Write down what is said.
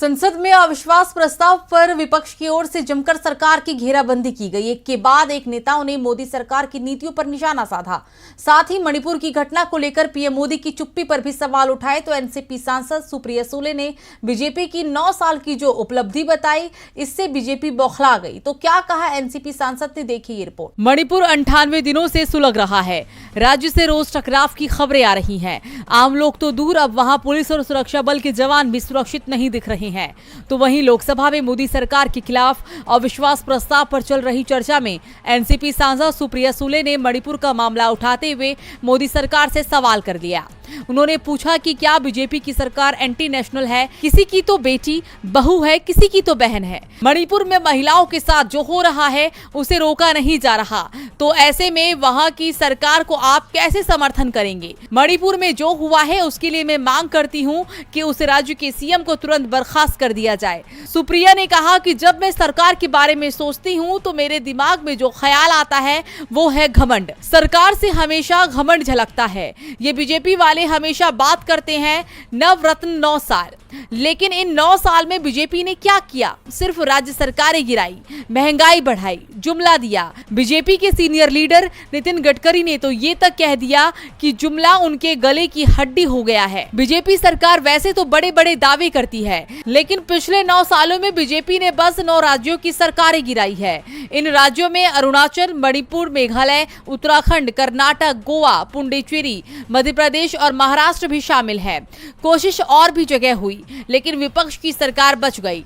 संसद में अविश्वास प्रस्ताव पर विपक्ष की ओर से जमकर सरकार की घेराबंदी की गई। एक के बाद एक नेताओं ने मोदी सरकार की नीतियों पर निशाना साधा। साथ ही मणिपुर की घटना को लेकर पीएम मोदी की चुप्पी पर भी सवाल उठाए। तो एनसीपी सांसद सुप्रिया सुले ने बीजेपी की 9 साल की जो उपलब्धि बताई, इससे बीजेपी बौखला गई। तो क्या कहा एनसीपी सांसद ने, देखिए ये रिपोर्ट। मणिपुर 98 दिनों से सुलग रहा है। राज्य से रोज टकराव की खबरें आ रही हैं। आम लोग तो दूर, अब वहां पुलिस और सुरक्षा बल के जवान भी सुरक्षित नहीं दिख रहे हैं। तो वहीं लोकसभा में मोदी सरकार के खिलाफ अविश्वास प्रस्ताव पर चल रही चर्चा में एनसीपी सांसद सुप्रिया सुले ने मणिपुर का मामला उठाते हुए मोदी सरकार से सवाल कर दिया। उन्होंने पूछा कि क्या बीजेपी की सरकार एंटी नेशनल है? किसी की तो बेटी बहू है, किसी की तो बहन है। मणिपुर में महिलाओं के साथ जो हो रहा है उसे रोका नहीं जा रहा, तो ऐसे में वहां की सरकार को आप कैसे समर्थन करेंगे? मणिपुर में जो हुआ है उसके लिए मैं मांग करती हूं कि उस राज्य के सीएम को तुरंत बर्खास्त कर दिया जाए। सुप्रिया ने कहा कि जब मैं सरकार के बारे में सोचती हूं तो मेरे दिमाग में जो ख्याल आता है वो है घमंड। सरकार से हमेशा घमंड झलकता है। ये बीजेपी वाले हमेशा बात करते हैं नवरत्न 9 साल, लेकिन इन 9 साल में बीजेपी ने क्या किया? सिर्फ राज्य सरकारें गिराई, महंगाई बढ़ाई, जुमला दिया। बीजेपी के सीनियर लीडर नितिन गडकरी ने तो ये तक कह दिया कि जुमला उनके गले की हड्डी हो गया है। बीजेपी सरकार वैसे तो बड़े बड़े दावे करती है, लेकिन पिछले 9 सालों में बीजेपी ने बस 9 राज्यों की सरकारें गिराई है। इन राज्यों में अरुणाचल, मणिपुर, मेघालय, उत्तराखंड, कर्नाटक, गोवा, पुडुचेरी, मध्य प्रदेश और महाराष्ट्र भी शामिल है। कोशिश और भी जगह हुई, लेकिन विपक्ष की सरकार बच गई।